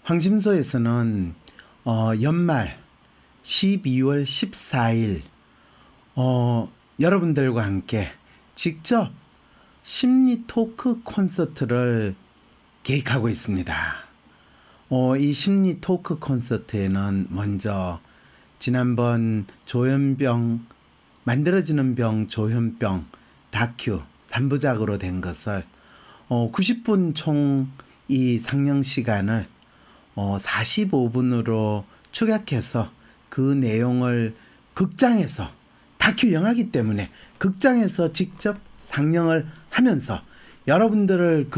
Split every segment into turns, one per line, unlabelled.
황심소에서는 연말 12월 14일 여러분들과 함께 직접 심리 토크 콘서트를 계획하고 있습니다. 이 심리 토크 콘서트에는 먼저 지난번 만들어지는 병 조현병 다큐 3부작으로 된 것을 90분 총 이 상영 시간을 45분으로 축약해서 그 내용을 극장에서 다큐 영화이기 때문에 극장에서 직접 상영을 하면서 여러분들을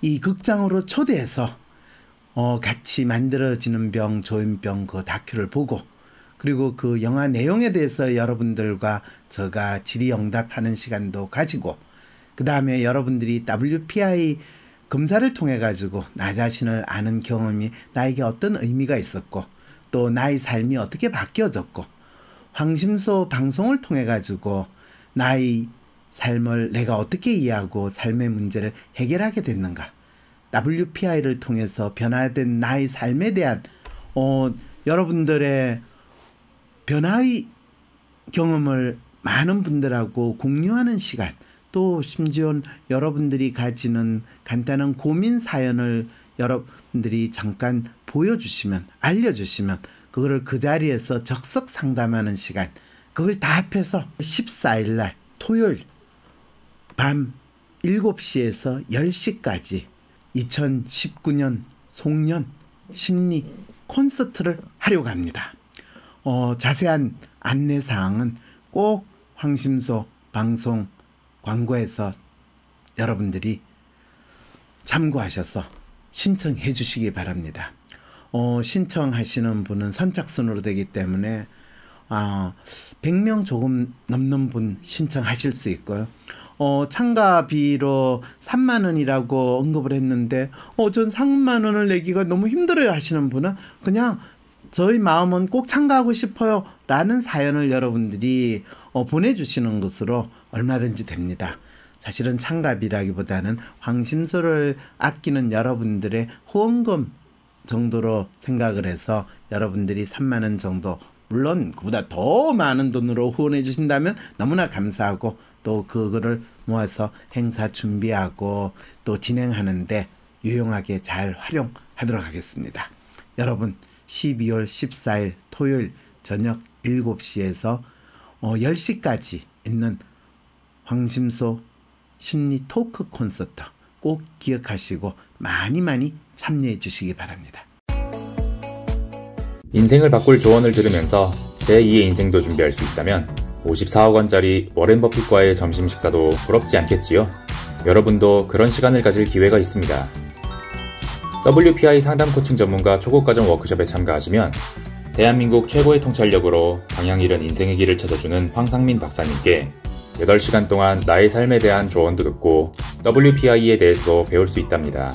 이 극장으로 초대해서 같이 만들어지는 병 조현병 그 다큐를 보고 그리고 그 영화 내용에 대해서 여러분들과 제가 질의응답하는 시간도 가지고 그 다음에 여러분들이 WPI 검사를 통해 가지고 나 자신을 아는 경험이 나에게 어떤 의미가 있었고 또 나의 삶이 어떻게 바뀌어졌고 황심소 방송을 통해 가지고 나의 삶을 내가 어떻게 이해하고 삶의 문제를 해결하게 됐는가, WPI를 통해서 변화된 나의 삶에 대한 여러분들의 변화의 경험을 많은 분들하고 공유하는 시간, 또 심지어 여러분들이 가지는 간단한 고민 사연을 여러분들이 잠깐 보여주시면 알려주시면 그거를 그 자리에서 적석 상담하는 시간, 그걸 다 합해서 14일 날 토요일 밤 7시에서 10시까지 2019년 송년 심리 콘서트를 하려고 합니다. 자세한 안내사항은 꼭 황심소 방송 광고에서 여러분들이 참고하셔서 신청해 주시기 바랍니다. 신청하시는 분은 선착순으로 되기 때문에 100명 조금 넘는 분 신청하실 수 있고요. 참가비로 3만 원이라고 언급을 했는데 전 3만 원을 내기가 너무 힘들어요 하시는 분은 그냥 저희 마음은 꼭 참가하고 싶어요 라는 사연을 여러분들이 보내주시는 것으로 얼마든지 됩니다. 사실은 참가비라기보다는 황심소를 아끼는 여러분들의 후원금 정도로 생각을 해서 여러분들이 3만 원 정도, 물론 그보다 더 많은 돈으로 후원해 주신다면 너무나 감사하고 또 그거를 모아서 행사 준비하고 또 진행하는데 유용하게 잘 활용하도록 하겠습니다. 여러분 12월 14일 토요일 저녁 7시에서 10시까지 있는 황심소 심리 토크 콘서트 꼭 기억하시고 많이 참여해 주시기 바랍니다.
인생을 바꿀 조언을 들으면서 제2의 인생도 준비할 수 있다면 54억 원짜리 워렌 버핏과의 점심 식사도 부럽지 않겠지요? 여러분도 그런 시간을 가질 기회가 있습니다. WPI 상담 코칭 전문가 초급과정 워크숍에 참가하시면 대한민국 최고의 통찰력으로 방향 잃은 인생의 길을 찾아주는 황상민 박사님께 8시간 동안 나의 삶에 대한 조언도 듣고 WPI에 대해서도 배울 수 있답니다.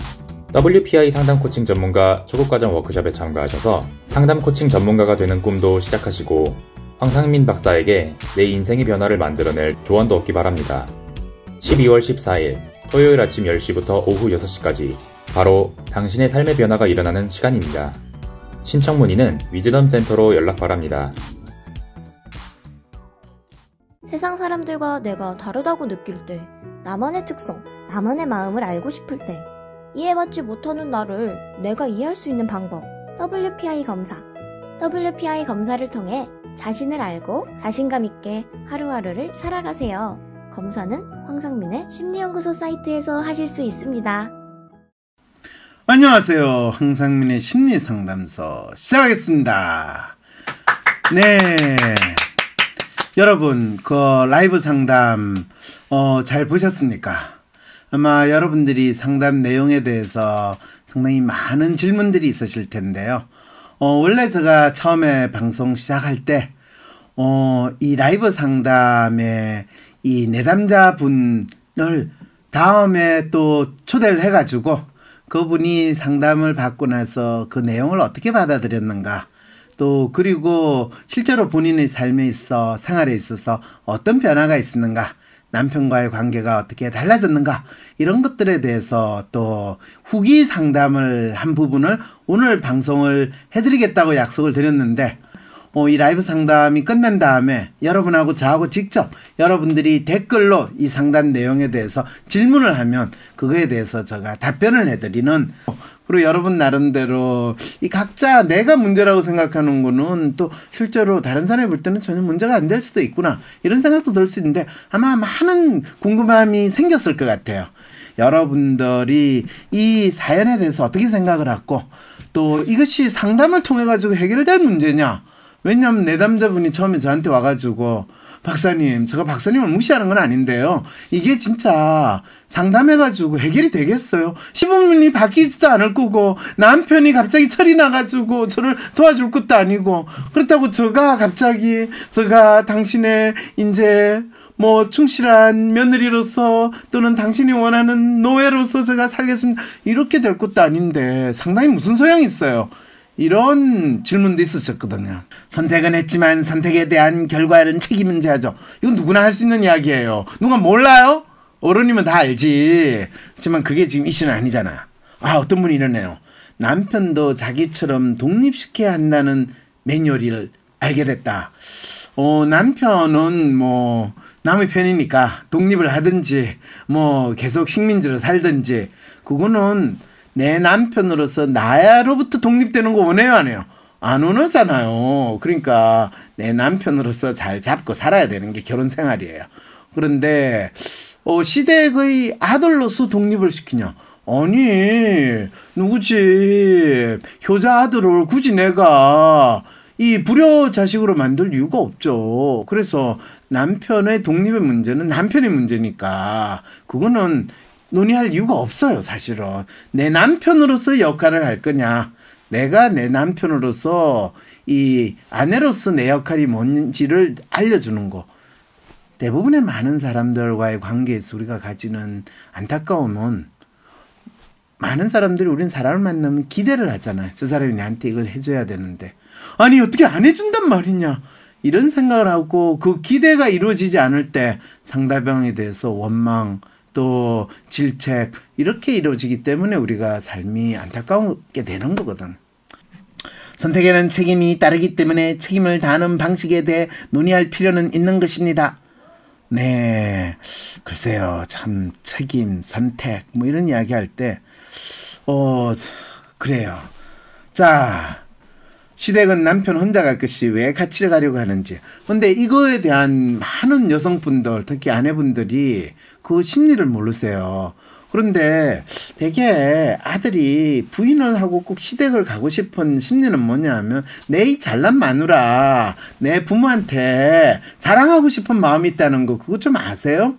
WPI 상담 코칭 전문가 초급과정 워크숍에 참가하셔서 상담 코칭 전문가가 되는 꿈도 시작하시고 황상민 박사에게 내 인생의 변화를 만들어낼 조언도 얻기 바랍니다. 12월 14일 토요일 아침 10시부터 오후 6시까지 바로 당신의 삶의 변화가 일어나는 시간입니다. 신청 문의는 위즈덤 센터로 연락 바랍니다.
세상 사람들과 내가 다르다고 느낄 때, 나만의 특성, 나만의 마음을 알고 싶을 때, 이해받지 못하는 나를 내가 이해할 수 있는 방법, WPI 검사. WPI 검사를 통해 자신을 알고 자신감 있게 하루하루를 살아가세요. 검사는 황상민의 심리연구소 사이트에서 하실 수 있습니다.
안녕하세요. 황상민의 심리상담소 시작하겠습니다. 네, 여러분 그 라이브 상담 잘 보셨습니까? 아마 여러분들이 상담 내용에 대해서 상당히 많은 질문들이 있으실 텐데요. 원래 제가 처음에 방송 시작할 때 이 라이브 상담에 이 내담자분을 다음에 또 초대를 해가지고 그분이 상담을 받고 나서 그 내용을 어떻게 받아들였는가, 또 그리고 실제로 본인의 삶에 있어 생활에 있어서 어떤 변화가 있었는가, 남편과의 관계가 어떻게 달라졌는가 이런 것들에 대해서 또 후기 상담을 한 부분을 오늘 방송을 해드리겠다고 약속을 드렸는데 이 라이브 상담이 끝난 다음에 여러분하고 저하고 직접 여러분들이 댓글로 이 상담 내용에 대해서 질문을 하면 그거에 대해서 제가 답변을 해드리는, 그리고 여러분 나름대로 이 각자 내가 문제라고 생각하는 거는 또 실제로 다른 사람이 볼 때는 전혀 문제가 안 될 수도 있구나 이런 생각도 들 수 있는데 아마 많은 궁금함이 생겼을 것 같아요. 여러분들이 이 사연에 대해서 어떻게 생각을 하고 또 이것이 상담을 통해 가지고 해결될 문제냐. 왜냐하면 내담자분이 처음에 저한테 와가지고 박사님, 제가 박사님을 무시하는 건 아닌데요, 이게 진짜 상담해가지고 해결이 되겠어요? 시부모님이 바뀌지도 않을 거고 남편이 갑자기 철이 나가지고 저를 도와줄 것도 아니고, 그렇다고 제가 갑자기 제가 당신의 이제 뭐 충실한 며느리로서 또는 당신이 원하는 노예로서 제가 살겠습니다 이렇게 될 것도 아닌데 상담이 무슨 소용이 있어요? 이런 질문도 있었거든요. 선택은 했지만 선택에 대한 결과는 책임은 져야죠. 이건 누구나 할 수 있는 이야기예요. 누가 몰라요? 어른이면 다 알지. 하지만 그게 지금 이슈는 아니잖아요. 어떤 분이 이러네요. 남편도 자기처럼 독립시켜야 한다는 매뉴얼을 알게 됐다. 남편은 뭐 남의 편이니까 독립을 하든지 뭐 계속 식민지로 살든지 그거는 내 남편으로서 나로부터 독립되는 거 원해요, 안 해요? 안 원하잖아요. 그러니까 내 남편으로서 잘 잡고 살아야 되는 게 결혼 생활이에요. 그런데 시댁의 아들로서 독립을 시키냐? 아니, 누구지? 효자 아들을 굳이 내가 이 불효 자식으로 만들 이유가 없죠. 그래서 남편의 독립의 문제는 남편의 문제니까 그거는 논의할 이유가 없어요. 사실은 내 남편으로서 역할을 할 거냐, 내가 내 남편으로서 이 아내로서 내 역할이 뭔지를 알려주는 거. 대부분의 많은 사람들과의 관계에서 우리가 가지는 안타까움은 많은 사람들이 우린 사람을 만나면 기대를 하잖아요. 저 사람이 나한테 이걸 해줘야 되는데 아니 어떻게 안 해준단 말이냐 이런 생각을 하고 그 기대가 이루어지지 않을 때 상대방에 대해서 원망 또 질책 이렇게 이루어지기 때문에 우리가 삶이 안타깝게 되는 거거든. 선택에는 책임이 따르기 때문에 책임을 다하는 방식에 대해 논의할 필요는 있는 것입니다. 네, 글쎄요, 참 책임, 선택 뭐 이런 이야기할 때 그래요. 자, 시댁은 남편 혼자 갈 것이 왜 같이 가려고 하는지. 근데 이거에 대한 많은 여성분들, 특히 아내분들이 그 심리를 모르세요. 그런데 되게 아들이 부인을 하고 꼭 시댁을 가고 싶은 심리는 뭐냐 하면 내 이 잘난 마누라, 내 부모한테 자랑하고 싶은 마음이 있다는 거 그거 좀 아세요?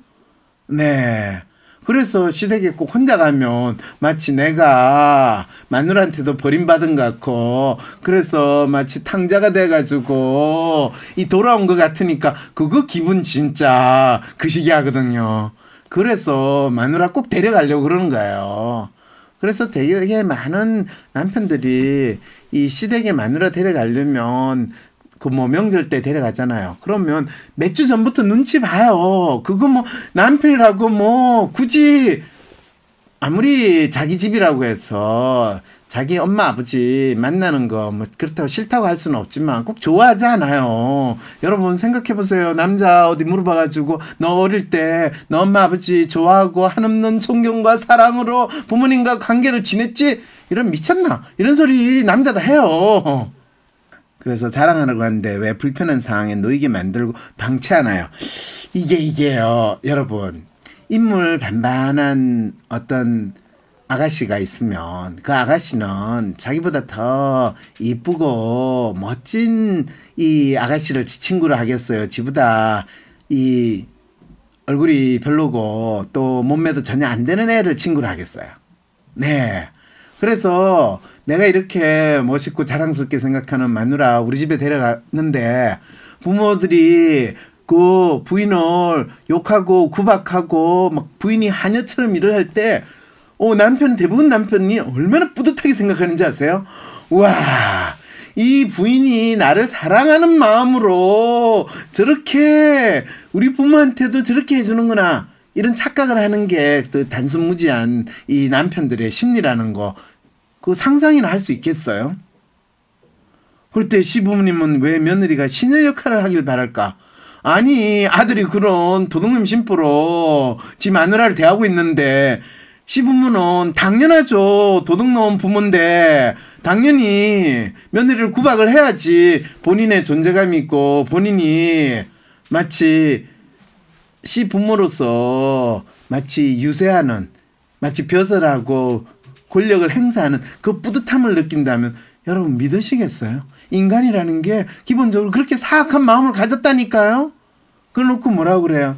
네. 그래서 시댁에 꼭 혼자 가면 마치 내가 마누라한테도 버림받은 것 같고 그래서 마치 탕자가 돼가지고 이 돌아온 것 같으니까 그거 기분 진짜 그 시기 하거든요. 그래서 마누라 꼭 데려가려고 그러는 거예요. 그래서 되게 많은 남편들이 이 시댁에 마누라 데려가려면 그 뭐 명절 때 데려가잖아요. 그러면 몇 주 전부터 눈치 봐요. 그거 뭐 남편이라고 뭐 굳이 아무리 자기 집이라고 해서 자기 엄마 아버지 만나는 거 뭐 그렇다고 싫다고 할 수는 없지만 꼭 좋아하지 않아요. 여러분 생각해 보세요. 남자 어디 물어봐가지고 너 어릴 때 너 엄마 아버지 좋아하고 한없는 존경과 사랑으로 부모님과 관계를 지냈지? 이런 미쳤나? 이런 소리 남자 다 해요. 그래서 자랑하려고 하는데 왜 불편한 상황에 놓이게 만들고 방치하나요? 이게요, 여러분. 인물 반반한 어떤 아가씨가 있으면 그 아가씨는 자기보다 더 이쁘고 멋진 이 아가씨를 지 친구로 하겠어요? 지보다 이 얼굴이 별로고 또 몸매도 전혀 안 되는 애를 친구로 하겠어요? 네. 그래서 내가 이렇게 멋있고 자랑스럽게 생각하는 마누라 우리 집에 데려갔는데 부모들이 그 부인을 욕하고 구박하고 막 부인이 하녀처럼 일을 할 때 남편은 대부분 남편이 얼마나 뿌듯하게 생각하는지 아세요? 와, 이 부인이 나를 사랑하는 마음으로 저렇게 우리 부모한테도 저렇게 해주는구나. 이런 착각을 하는 게 그 단순무지한 이 남편들의 심리라는 거, 그 상상이나 할 수 있겠어요? 그럴 때 시부모님은 왜 며느리가 시녀 역할을 하길 바랄까? 아니, 아들이 그런 도둑놈 심보로 지 마누라를 대하고 있는데 시부모는 당연하죠. 도둑놈 부모인데 당연히 며느리를 구박을 해야지 본인의 존재감이 있고 본인이 마치 시부모로서 마치 유세하는, 마치 벼슬하고 권력을 행사하는 그 뿌듯함을 느낀다면 여러분 믿으시겠어요? 인간이라는 게 기본적으로 그렇게 사악한 마음을 가졌다니까요. 그걸 놓고 뭐라고 그래요?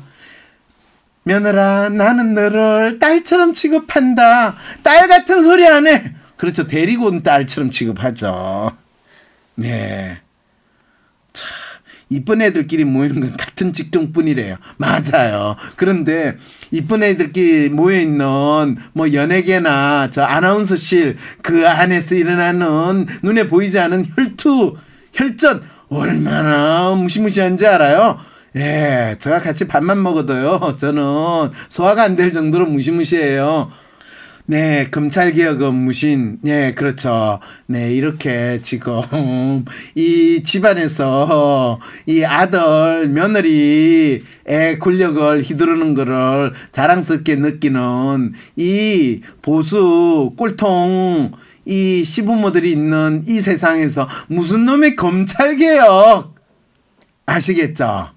며느라, 나는 너를 딸처럼 취급한다. 딸 같은 소리 안 해. 그렇죠. 데리고 온 딸처럼 취급하죠. 네. 참, 이쁜 애들끼리 모이는 건 같은 직종뿐이래요. 맞아요. 그런데 이쁜 애들끼리 모여있는 뭐 연예계나 저 아나운서실 그 안에서 일어나는 눈에 보이지 않은 혈전 얼마나 무시무시한지 알아요? 예, 제가 같이 밥만 먹어도요, 저는 소화가 안 될 정도로 무시무시해요. 네, 검찰개혁은 무신. 네, 그렇죠. 네, 이렇게 지금 이 집안에서 이 아들, 며느리의 권력을 휘두르는 거를 자랑스럽게 느끼는 이 보수 꼴통 이 시부모들이 있는 이 세상에서 무슨 놈의 검찰개혁 아시겠죠?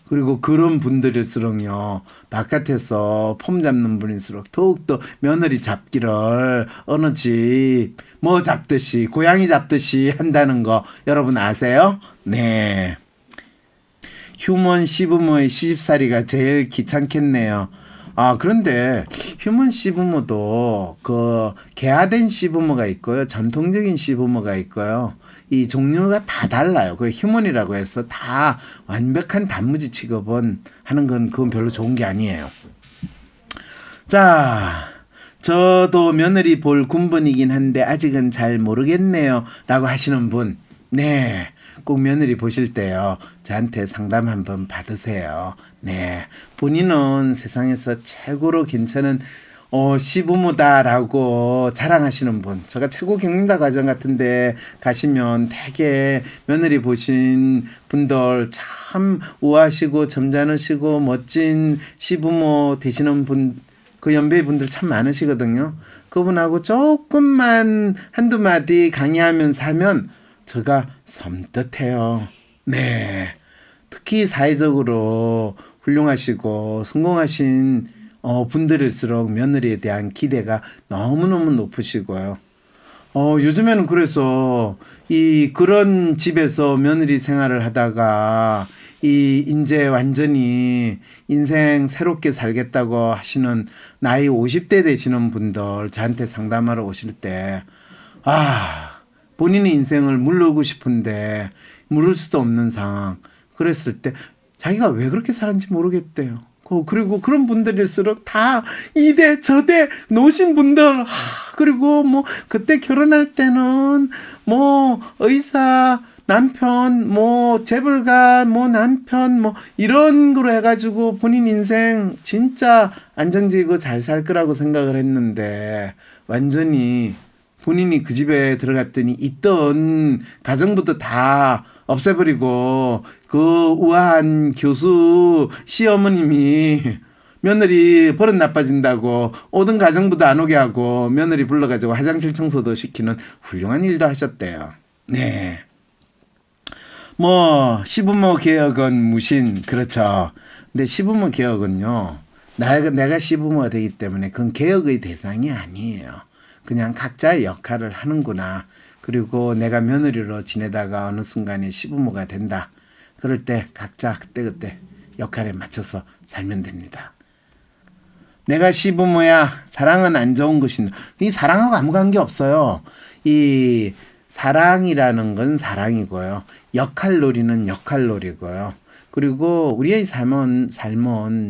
그리고 그런 분들일수록요, 바깥에서 폼 잡는 분일수록 더욱더 며느리 잡기를 어느 집 뭐 잡듯이 고양이 잡듯이 한다는 거 여러분 아세요? 네. 휴먼 시부모의 시집살이가 제일 귀찮겠네요. 아, 그런데 휴먼 시부모도 그 개화된 시부모가 있고요, 전통적인 시부모가 있고요. 이 종류가 다 달라요. 그 휴먼이라고 해서 다 완벽한 단무지 취급은 하는 건 그건 별로 좋은 게 아니에요. 자, 저도 며느리 볼 군번이긴 한데 아직은 잘 모르겠네요 라고 하시는 분, 네, 꼭 며느리 보실 때요, 저한테 상담 한번 받으세요. 네, 본인은 세상에서 최고로 괜찮은 시부모다라고 자랑하시는 분, 제가 최고 경륜다 과정 같은데 가시면 되게 며느리 보신 분들 참 우아하시고 점잖으시고 멋진 시부모 되시는 분, 그 연배의 분들 참 많으시거든요. 그분하고 조금만 한두 마디 강의하면서 하면 제가 섬뜩해요. 네, 특히 사회적으로 훌륭하시고 성공하신 분들일수록 며느리에 대한 기대가 너무너무 높으시고요. 요즘에는 그래서 그런 집에서 며느리 생활을 하다가 이제 완전히 인생 새롭게 살겠다고 하시는 나이 50대 되시는 분들 저한테 상담하러 오실 때, 본인의 인생을 물르고 싶은데 물을 수도 없는 상황. 그랬을 때 자기가 왜 그렇게 살았는지 모르겠대요. 그리고 그런 분들일수록 다 이대 저대 노신 분들, 그리고 뭐 그때 결혼할 때는 뭐 의사 남편, 뭐 재벌가, 뭐 남편, 뭐 이런 거로 해가지고 본인 인생 진짜 안정적이고 잘 살 거라고 생각을 했는데 완전히 본인이 그 집에 들어갔더니 있던 가정부터 다 없애버리고 그 우아한 교수 시어머님이 며느리 버릇 나빠진다고 오던 가정부도 안 오게 하고 며느리 불러가지고 화장실 청소도 시키는 훌륭한 일도 하셨대요. 네. 뭐 시부모 개혁은 무신, 그렇죠. 근데 시부모 개혁은요, 내가 시부모가 되기 때문에 그건 개혁의 대상이 아니에요. 그냥 각자의 역할을 하는구나. 그리고 내가 며느리로 지내다가 어느 순간에 시부모가 된다. 그럴 때 각자 그때그때 역할에 맞춰서 살면 됩니다. 내가 시부모야, 사랑은 안 좋은 것인가. 이 사랑하고 아무 관계 없어요. 이 사랑이라는 건 사랑이고요, 역할놀이는 역할놀이고요. 그리고 우리의 삶은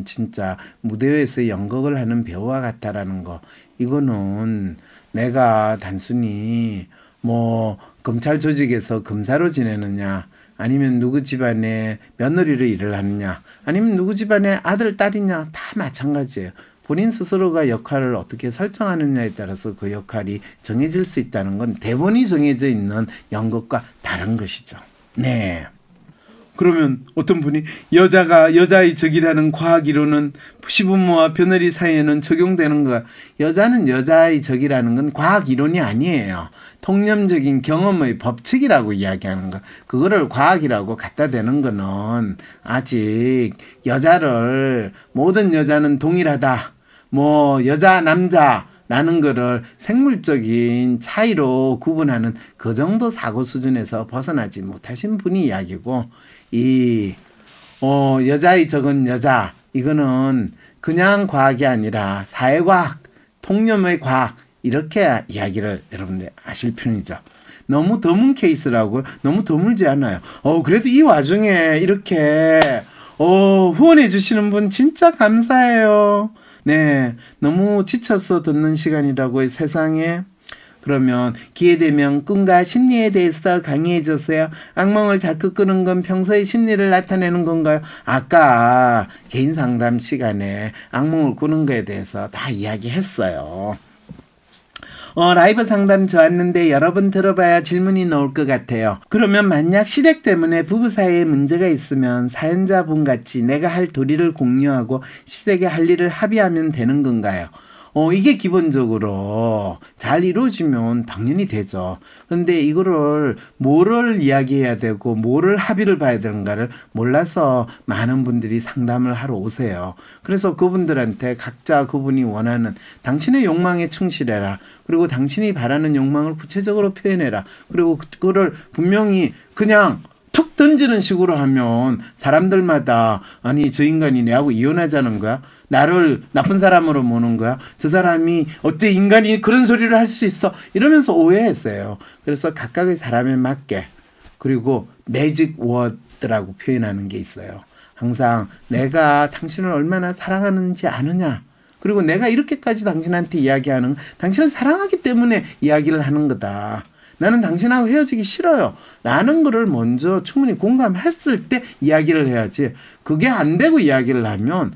진짜 무대 위에서 연극을 하는 배우와 같다라는 거, 이거는 내가 단순히 뭐 검찰 조직에서 검사로 지내느냐, 아니면 누구 집안에 며느리로 일을 하느냐, 아니면 누구 집안에 아들, 딸이냐, 다 마찬가지예요. 본인 스스로가 역할을 어떻게 설정하느냐에 따라서 그 역할이 정해질 수 있다는 건 대본이 정해져 있는 연극과 다른 것이죠. 네. 그러면 어떤 분이 여자가 여자의 적이라는 과학이론은 시부모와 며느리 사이에는 적용되는 거, 여자는 여자의 적이라는 건 과학이론이 아니에요. 통념적인 경험의 법칙이라고 이야기하는 거, 그거를 과학이라고 갖다 대는 거는 아직 여자를 모든 여자는 동일하다, 뭐 여자 남자 라는 거를 생물적인 차이로 구분하는 그 정도 사고 수준에서 벗어나지 못하신 분이 이야기고, 여자의 적은 여자, 이거는 그냥 과학이 아니라 사회과학, 통념의 과학, 이렇게 이야기를 여러분들 아실 필요이죠. 너무 드문 케이스라고요? 너무 드물지 않아요. 그래도 이 와중에 이렇게 후원해 주시는 분 진짜 감사해요. 네, 너무 지쳐서 듣는 시간이라고요, 세상에. 그러면 기회되면 꿈과 심리에 대해서 강의해 주세요. 악몽을 자꾸 꾸는 건 평소의 심리를 나타내는 건가요? 아까 개인 상담 시간에 악몽을 꾸는 거에 대해서 다 이야기했어요. 라이브 상담 좋았는데 여러 번 들어봐야 질문이 나올 것 같아요. 그러면 만약 시댁 때문에 부부 사이에 문제가 있으면 사연자분같이 내가 할 도리를 공유하고 시댁에 할 일을 합의하면 되는 건가요? 이게 기본적으로 잘 이루어지면 당연히 되죠. 그런데 이거를 뭐를 이야기해야 되고 뭐를 합의를 봐야 되는가를 몰라서 많은 분들이 상담을 하러 오세요. 그래서 그분들한테 각자 그분이 원하는 당신의 욕망에 충실해라. 그리고 당신이 바라는 욕망을 구체적으로 표현해라. 그리고 그거를 분명히 그냥 툭 던지는 식으로 하면 사람들마다 아니 저 인간이 내하고 이혼하자는 거야? 나를 나쁜 사람으로 보는 거야? 저 사람이 어때 인간이 그런 소리를 할 수 있어? 이러면서 오해했어요. 그래서 각각의 사람에 맞게, 그리고 매직 워드라고 표현하는 게 있어요. 항상 내가 당신을 얼마나 사랑하는지 아느냐, 그리고 내가 이렇게까지 당신한테 이야기하는 당신을 사랑하기 때문에 이야기를 하는 거다. 나는 당신하고 헤어지기 싫어요 라는 거를 먼저 충분히 공감했을 때 이야기를 해야지, 그게 안 되고 이야기를 하면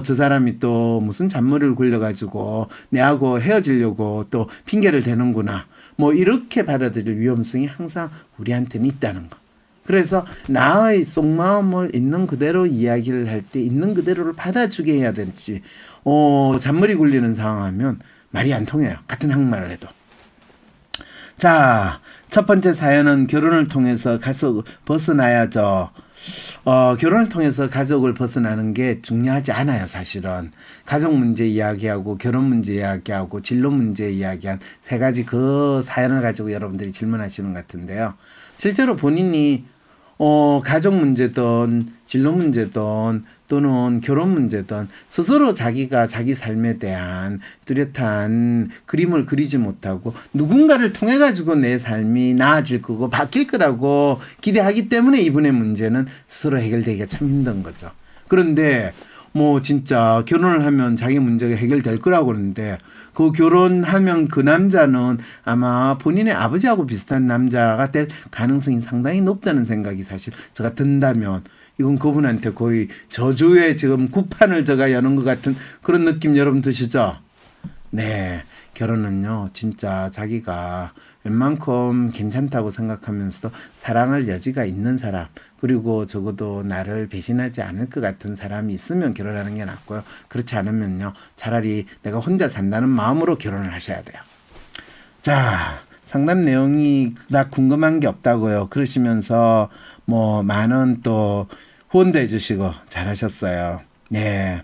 저 사람이 또 무슨 잔머리를 굴려가지고 내하고 헤어지려고 또 핑계를 대는구나, 뭐 이렇게 받아들일 위험성이 항상 우리한테는 있다는 거. 그래서 나의 속마음을 있는 그대로 이야기를 할 때 있는 그대로를 받아주게 해야 되지, 잔머리 굴리는 상황하면 말이 안 통해요, 같은 한말을 해도. 자, 첫 번째 사연은 결혼을 통해서 가족 벗어나야죠. 결혼을 통해서 가족을 벗어나는 게 중요하지 않아요, 사실은. 가족 문제 이야기하고 결혼 문제 이야기하고 진로 문제 이야기한 세 가지 그 사연을 가지고 여러분들이 질문하시는 것 같은데요. 실제로 본인이 가족 문제든 진로 문제든 또는 결혼 문제든 스스로 자기가 자기 삶에 대한 뚜렷한 그림을 그리지 못하고 누군가를 통해 가지고 내 삶이 나아질 거고 바뀔 거라고 기대하기 때문에 이분의 문제는 스스로 해결되기가 참 힘든 거죠. 그런데 뭐 진짜 결혼을 하면 자기 문제가 해결될 거라고 그러는데, 그 결혼하면 그 남자는 아마 본인의 아버지하고 비슷한 남자가 될 가능성이 상당히 높다는 생각이 사실 제가 든다면, 이건 그분한테 거의 저주의 지금 구판을 제가 여는 것 같은 그런 느낌 여러분 드시죠? 네, 결혼은요 진짜 자기가 웬만큼 괜찮다고 생각하면서 사랑할 여지가 있는 사람, 그리고 적어도 나를 배신하지 않을 것 같은 사람이 있으면 결혼하는 게 낫고요. 그렇지 않으면요 차라리 내가 혼자 산다는 마음으로 결혼을 하셔야 돼요. 자, 상담 내용이 다 궁금한 게 없다고요 그러시면서 뭐 많은 또 후원도 해주시고 잘하셨어요. 네,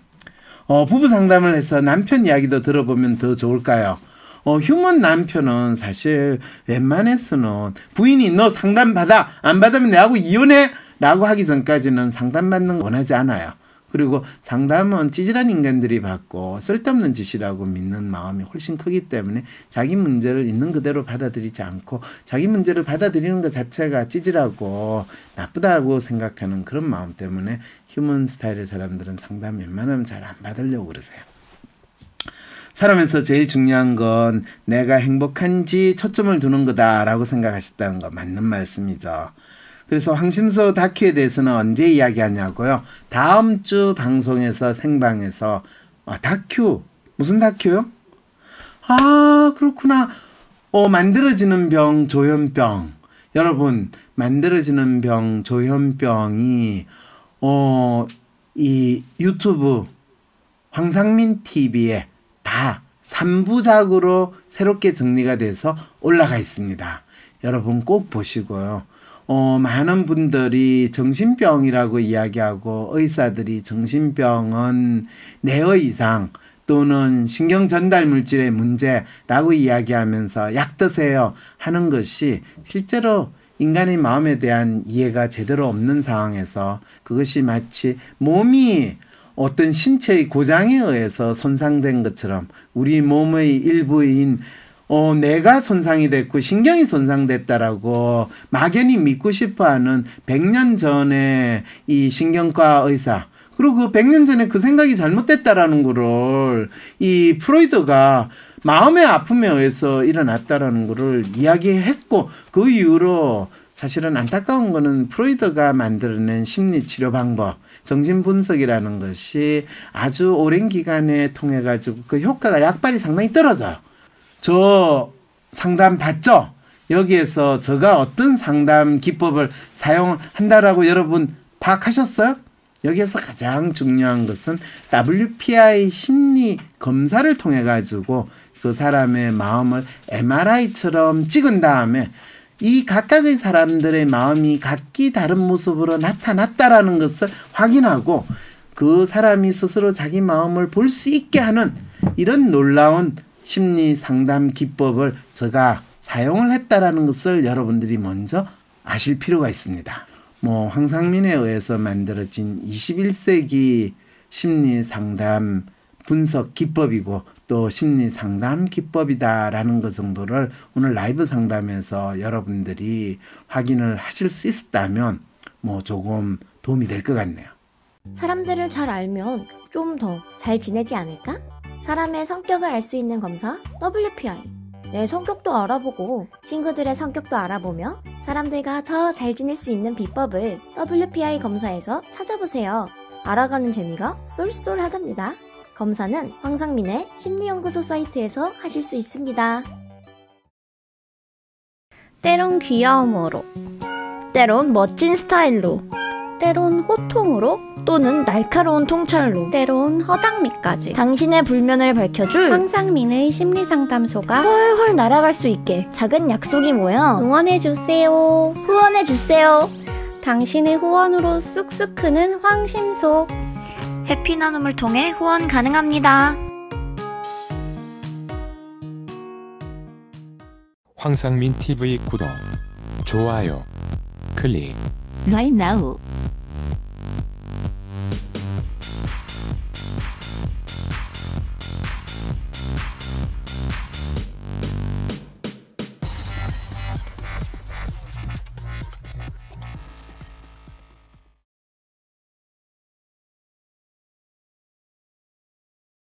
부부 상담을 해서 남편 이야기도 들어보면 더 좋을까요? 휴먼 남편은 사실 웬만해서는 부인이 너 상담 받아, 안 받으면 내하고 이혼해 라고 하기 전까지는 상담받는 거 원하지 않아요. 그리고 상담은 찌질한 인간들이 받고 쓸데없는 짓이라고 믿는 마음이 훨씬 크기 때문에 자기 문제를 있는 그대로 받아들이지 않고 자기 문제를 받아들이는 것 자체가 찌질하고 나쁘다고 생각하는 그런 마음 때문에 휴먼 스타일의 사람들은 상담 웬만하면 잘 안 받으려고 그러세요. 살아면서 제일 중요한 건 내가 행복한지 초점을 두는 거다라고 생각하셨다는 거 맞는 말씀이죠. 그래서 황심소 다큐에 대해서는 언제 이야기하냐고요? 다음 주 방송에서 생방에서 다큐 무슨 다큐요? 아 그렇구나. 만들어지는 병 조현병. 여러분 만들어지는 병 조현병이 이 유튜브 황상민 TV에 다 3부작으로 새롭게 정리가 돼서 올라가 있습니다. 여러분 꼭 보시고요. 많은 분들이 정신병이라고 이야기하고 의사들이 정신병은 뇌의 이상 또는 신경전달물질의 문제라고 이야기하면서 약 드세요 하는 것이 실제로 인간의 마음에 대한 이해가 제대로 없는 상황에서 그것이 마치 몸이 어떤 신체의 고장에 의해서 손상된 것처럼 우리 몸의 일부인 뇌가 손상이 됐고 신경이 손상됐다라고 막연히 믿고 싶어하는 100년 전에 이 신경과 의사 그리고 그 100년 전에 그 생각이 잘못됐다라는 거를 이 프로이드가 마음의 아픔에 의해서 일어났다라는 거를 이야기했고 그 이후로 사실은 안타까운 거는 프로이드가 만들어낸 심리치료 방법, 정신분석이라는 것이 아주 오랜 기간에 통해 가지고 그 효과가 약발이 상당히 떨어져요. 저 상담 받죠? 여기에서 제가 어떤 상담 기법을 사용한다라고 여러분 파악하셨어요? 여기에서 가장 중요한 것은 WPI 심리 검사를 통해 가지고 그 사람의 마음을 MRI처럼 찍은 다음에 이 각각의 사람들의 마음이 각기 다른 모습으로 나타났다라는 것을 확인하고 그 사람이 스스로 자기 마음을 볼 수 있게 하는 이런 놀라운 심리 상담 기법을 제가 사용을 했다라는 것을 여러분들이 먼저 아실 필요가 있습니다. 황상민에 의해서 만들어진 21세기 심리 상담 분석 기법이고 또 심리 상담 기법이다라는 것 정도를 오늘 라이브 상담에서 여러분들이 확인을 하실 수 있었다면 조금 도움이 될 것 같네요.
사람들을 잘 알면 좀 더 잘 지내지 않을까? 사람의 성격을 알 수 있는 검사 WPI. 내 성격도 알아보고 친구들의 성격도 알아보며 사람들과 더 잘 지낼 수 있는 비법을 WPI 검사에서 찾아보세요. 알아가는 재미가 쏠쏠하답니다. 검사는 황상민의 심리연구소 사이트에서 하실 수 있습니다.
때론 귀여움으로,
때론 멋진 스타일로,
때론 호통으로,
또는 날카로운 통찰로,
때론 허당미까지
당신의 불면을 밝혀줄
황상민의 심리상담소가
훨훨 날아갈 수 있게 작은 약속이 모여
응원해주세요.
후원해주세요.
당신의 후원으로 쑥쑥 크는 황심소.
해피나눔을 통해 후원 가능합니다.
황상민 TV 구독, 좋아요, 클릭.
Right now.